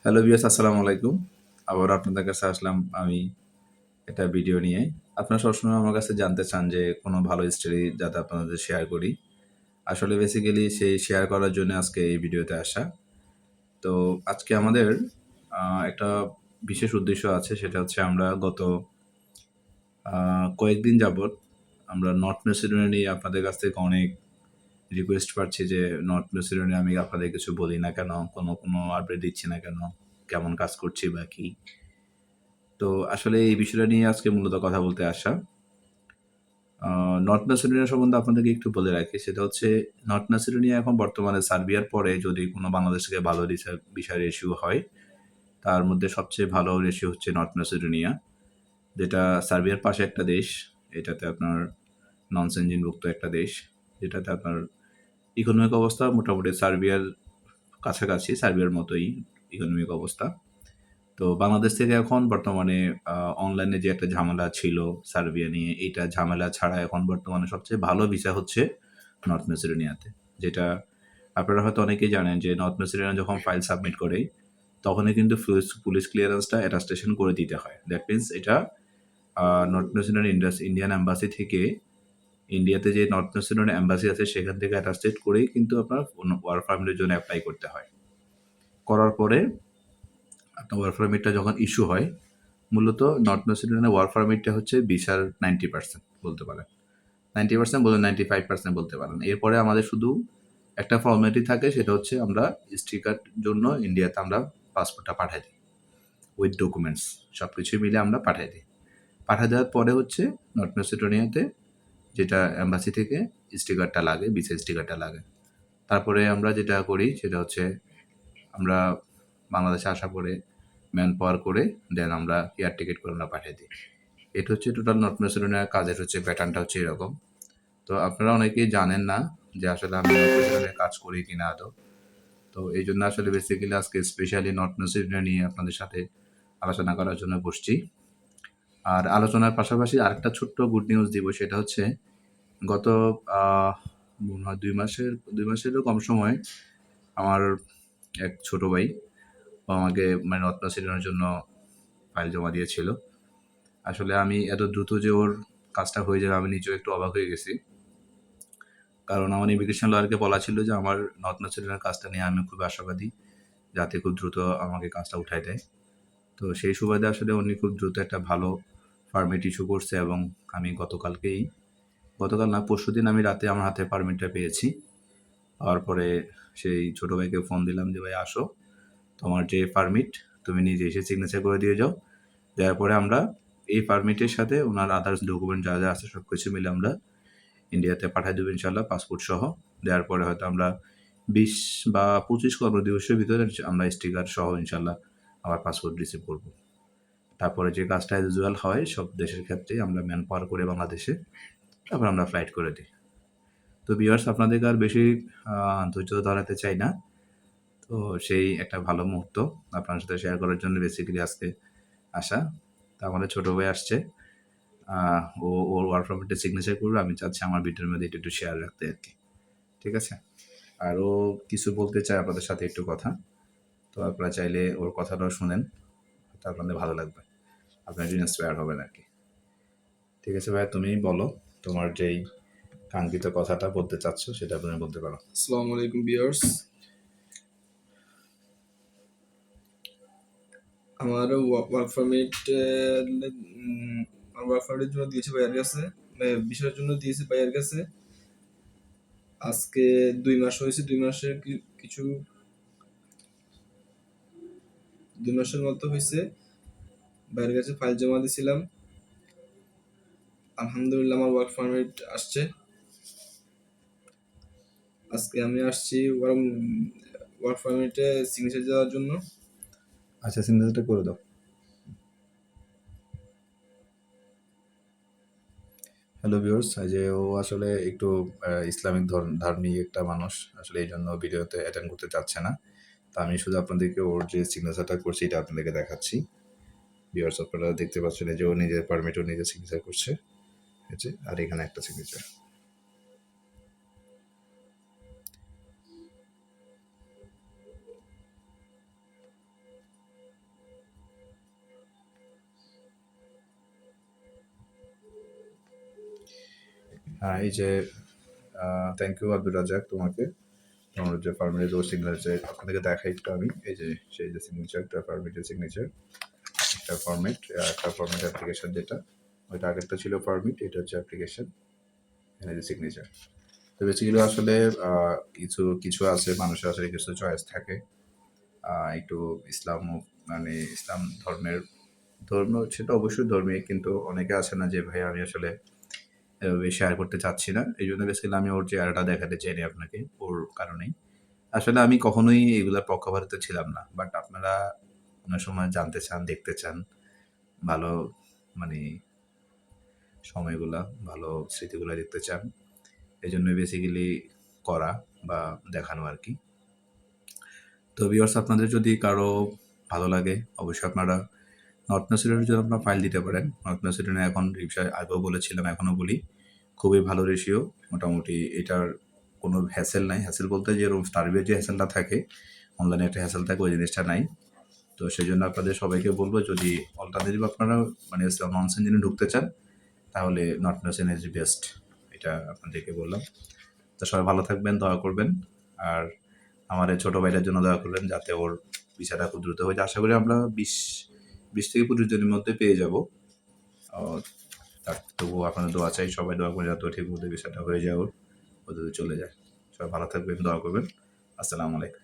Hello viewers, আসসালামু আলাইকুম। আবার আপনাদের কাছে আসলাম আমি একটা ভিডিও নিয়ে। আপনারা সবসময় আমার কাছে জানতে চান যে কোনো ভালো স্টোরি যাতে আপনাদের শেয়ার করি। আসলে বেসিক্যালি সেই শেয়ার করার জন্য আজকে এই ভিডিওতে আসা। তো আজকে আমাদের একটা বিশেষ উদ্দেশ্য আছে, সেটা হচ্ছে আমরা গত কয়েকদিন যাবৎ আমরা নর্থ মেসিডোনিয়া নিয়ে আপনাদের কাছ থেকে অনেক রিকোয়েস্ট পাচ্ছি যে নর্থ মেসিডোনিয়া আমি আপনাদের কিছু বলি না কেন, কোনো আপডেট দিচ্ছি না কেন, কেমন কাজ করছি বা কী। তো আসলে এই বিষয়টা নিয়ে আজকে মূলত কথা বলতে আসা। নর্থ ম্যাসেডোনিয়া সম্বন্ধে আপনাদেরকে একটু বলে রাখি। সেটা হচ্ছে নর্থ ম্যাসেডোনিয়া এখন বর্তমানে সার্বিয়ার পরে যদি কোনো বাংলাদেশ থেকে ভালো ভিসা রেশিও হয়, তার মধ্যে সবচেয়ে ভালো রেশিও হচ্ছে নর্থ ম্যাসেডোনিয়া, যেটা সার্বিয়ার পাশে একটা দেশ। এটাতে আপনার নন সেনজেনভুক্ত একটা দেশ, যেটাতে আপনার ইকোনমিক অবস্থা মোটামুটি সার্বিয়ার কাছাকাছি, সার্বিয়ার মতোই ইকোনমিক অবস্থা। তো বাংলাদেশ থেকে এখন বর্তমানে অনলাইনে যে একটা ঝামেলা ছিল সার্বিয়া নিয়ে, এইটা ঝামেলা ছাড়া এখন বর্তমানে সবচেয়ে ভালো ভিসা হচ্ছে নর্থ মেসিডোনিয়াতে। যেটা আপনারা হয়তো অনেকেই জানেন যে নর্থ মেসিডোনিয়া যখন ফাইল সাবমিট করে, তখনই কিন্তু পুলিশ ক্লিয়ারেন্সটা অ্যাটাস্টেশন করে দিতে হয়। দ্যাট মিনস এটা নর্থ মেসিডোনিয়ান ইন্ডিয়ান এম্বাসি থেকে, ইন্ডিয়াতে যে নর্থ মেসিডোনিয়ান এম্বাসি আছে সেখান থেকে অ্যাটাস্টেড করেই কিন্তু আপনার ওয়ার্ক পারমিটের জন্য অ্যাপ্লাই করতে হয়। করার পরে আপনার ওয়ার্ক পারমিটটা যখন ইস্যু হয়, মূলত নর্থ মেসিডোনিয়ার ওয়ার্ক পারমিটটা হচ্ছে ভিসার 90% বলতে পারেন। 90% বলে 95% বলতে পারেন। এরপরে আমাদের শুধু একটা ফর্মালিটি থাকে, সেটা হচ্ছে আমরা স্টিকার জন্য ইন্ডিয়াতে আমরা পাসপোর্টটা পাঠাই দিই উইথ ডকুমেন্টস। সব কিছুই মিলে আমরা পাঠাই দিই। পাঠাই দেওয়ার পরে হচ্ছে নর্থ মেসিডোনিয়াতে যেটা এম্বাসি থেকে স্টিকারটা লাগে, ভিসা স্টিকারটা লাগে। তারপরে আমরা যেটা করি সেটা হচ্ছে আমরা বাংলাদেশে আসার পরে ম্যান পাওয়ার করে দেন আমরা এয়ার টিকিট করে আমরা পাঠিয়ে দিই। এটা হচ্ছে টোটাল নর্থ মেসিডোনিয়ার কাজের হচ্ছে প্যাটার্নটা হচ্ছে এরকম। তো আপনারা অনেকেই জানেন না যে আসলে আমি নর্থ মেসিডোনিয়ায় কাজ করি কিনা আদৌ। তো এই জন্য আসলে বেসিক্যালি আজকে স্পেশালি নর্থ মেসিডোনিয়া নিয়ে আপনাদের সাথে আলোচনা করার জন্য বসছি। আর আলোচনার পাশাপাশি আরেকটা ছোট্ট গুড নিউজ দিব, সেটা হচ্ছে গত মনে হয় ২ মাসেরও কম সময় আমার এক ছোট ভাই ও আমাকে মানে নর্থ মেসিডোনিয়ার জন্য ফাইল জমা দিয়েছিল। আসলে আমি এত দ্রুত যে ওর কাজটা হয়ে যাবে আমি নিজেও একটু অবাক হয়ে গেছি। কারণ আমার ইমিগ্রেশন লয়ারকে বলা ছিল যে আমার নর্থ মেসিডোনিয়ার কাজটা নিয়ে আমি খুব আশাবাদী, যাতে খুব দ্রুত আমাকে কাজটা উঠায় দেয়। তো সেই সুবাদে আসলে উনি খুব দ্রুত একটা ভালো পারমিট ইস্যু করছে এবং আমি গতকাল না পরশুদিন আমি রাতে আমার হাতে পারমিটটা পেয়েছি। পাওয়ার পরে সেই ছোটো ভাইকে ফোন দিলাম যে ভাই আসো, তোমার যে পারমিট তুমি নিজে এসে সিগনেচার করে দিয়ে যাও। দেওয়ার পরে আমরা এই পারমিটের সাথে ওনার আদার্স ডকুমেন্ট যা যা আছে সব কিছু মিলে আমরা ইন্ডিয়াতে পাঠিয়ে দেবো ইনশাল্লাহ, পাসপোর্ট সহ। দেওয়ার পরে হয়তো আমরা 20 বা 25 কর্মদিবসের ভিতরে আমরা স্টিকার সহ ইনশাল্লাহ আবার পাসপোর্ট রিসিভ করব। তারপরে যে কাজটা ইউজুয়াল হয় সব দেশের ক্ষেত্রেই আমরা ম্যান পাওয়ার করে বাংলাদেশে, তারপর আমরা ফ্লাইট করে দিই। তো ভিউয়ার্স, আপনাদেরকে আর বেশি ধৈর্য ধরাতে চাই না। তো সেই একটা ভালো মুহূর্ত আপনার সাথে শেয়ার করার জন্য বেসিক্যালি আজকে আসা। তো আমাদের ছোটো ভাই আসছে, ওর ওয়ার্ক পারমিটে সিগনেচার করবে। আমি চাচ্ছি আমার ভিডিওর মধ্যে একটু শেয়ার রাখতে আর কি। ঠিক আছে? আর ও কিছু বলতে চায় আপনাদের সাথে একটু কথা। তো আপনারা চাইলে ওর কথাটাও শুনেন, তো আপনাদের ভালো লাগবে, আপনারা একটু ইন্সপায়ার হবেন আর কি। ঠিক আছে ভাই, তুমিই বলো তোমার যেই কাঙ্ক্ষিত কথাটা বলতে চাচ্ছ সেটা তুমি বলতে পারো। আসসালামু আলাইকুম ভিউয়ার্স। আমার ওয়ার্ক পারমিট আমার ওয়ার্ক পারমিটের জন্য দিয়েছে ভাইয়ের কাছে, বিষয়ের জন্য দিয়েছে ভাইয়ের কাছে। আজকে 2 মাস হয়েছে। 2 মাসের কিছু 2 মাসের মতো হয়েছে ভাইয়ের কাছে ফাইল জমা দিয়েছিলাম। আলহামদুলিল্লাহ আমার ওয়ার্ক পারমিট আসছে। আজকে আমি আসছি ওয়ার্ক পারমিটে সিগনেচার দেওয়ার জন্য। আচ্ছা, সিগনেচারটা করে দাও। হ্যালো ভিউয়ার্স, যে ও আসলে একটু ইসলামিক ধার্মিক একটা মানুষ, আসলে এই জন্য ভিডিওতে অ্যাটেন্ড করতে চাচ্ছে না। তো আমি শুধু আপনাদেরকে ওর যে সিগনেচারটা করছি এটা আপনাদেরকে দেখাচ্ছি। ভিউয়ার্স, আপনারা দেখতে পাচ্ছেন যে ও নিজের পারমিটও নিজে সিগনেচার করছে, হয়েছে, আর এখানে একটা সিগনেচার। এই যে থ্যাংক ইউ আব্দুর রাজ্জাক তোমাকে। তোমার যে পারমিটের সিগনেচার আপনাদেরকে দেখাই একটু আমি। এই যে সেই যে সিগনেচারটা, পারমিটের সিগনেচার, একটা ফরম্যাট, একটা ফরম্যাট অ্যাপ্লিকেশন যেটা, ওইটা আগেরটা ছিল পারমিট, এটা হচ্ছে অ্যাপ্লিকেশন, এখানে যে সিগনেচার। তো বেসিক্যালি আসলে কিছু কিছু আছে, মানুষের আসলে কিছু চয়েস থাকে। একটু ইসলাম মানে ইসলাম ধর্মের ধর্ম, সেটা অবশ্যই ধর্মীয়, কিন্তু অনেকে আছে না যে ভাই আমি আসলে এভাবে শেয়ার করতে চাচ্ছি না। এই জন্য বেসিক্যালি আমি ওর চেহারাটা দেখাতে চাইনি আপনাকে, ওর কারণেই। আসলে আমি কখনোই এগুলার পক্ষপাতিত্ব ছিলাম না। বাট আপনারা অনেক সময় জানতে চান, দেখতে চান, ভালো মানে সময়গুলা, ভালো স্মৃতিগুলা দেখতে চান। এজন্য বেসিক্যালি করা বা দেখানো আরকি। তো ভিউয়ার্স, আপনাদের যদি কারো ভালো লাগে অবশ্যই আপনারা নর্থ ম্যাসেডোনিয়ার জন্য আপনারা ফাইল দিতে পারেন। নর্থ ম্যাসেডোনিয়া এখন বিষয় আগেও বলেছিলাম, এখনও বলি, খুবই ভালো রেশিও। মোটামুটি এটার কোনো হ্যাসেল নাই। হ্যাসেল বলতে যেরকম সার্বিয়ার যে হ্যাসেলটা থাকে, অনলাইনে একটা হ্যাসেল থাকে, ওই জিনিসটা নাই। তো সেজন্য আপনাদের সবাইকে বলবো, যদি অল্টারনেটিভ আপনারা মানে নন ইঞ্জিনে ঢুকতে চান, তাহলে নর্থ ম্যাসেডোনিয়া ইজ বেস্ট। এটা আপনাদেরকে বললাম। তো সবাই ভালো থাকবেন, দোয়া করবেন। আর আমার এই ছোটো ভাইটার জন্য দোয়া করবেন, যাতে ওর ভিসাটা খুব দ্রুত হয়ে যায়। আশা করি আমরা 20 থেকে 25 দিনের মধ্যে পেয়ে যাব। তবুও আপনাদের দোয়া চাই, সবাই দোয়া করে যাতে ঠিক মতো ভিসাটা হয়ে যায়, ওর চলে যায়। সবাই ভালো থাকবেন, দোয়া করবেন। আসসালামু আলাইকুম।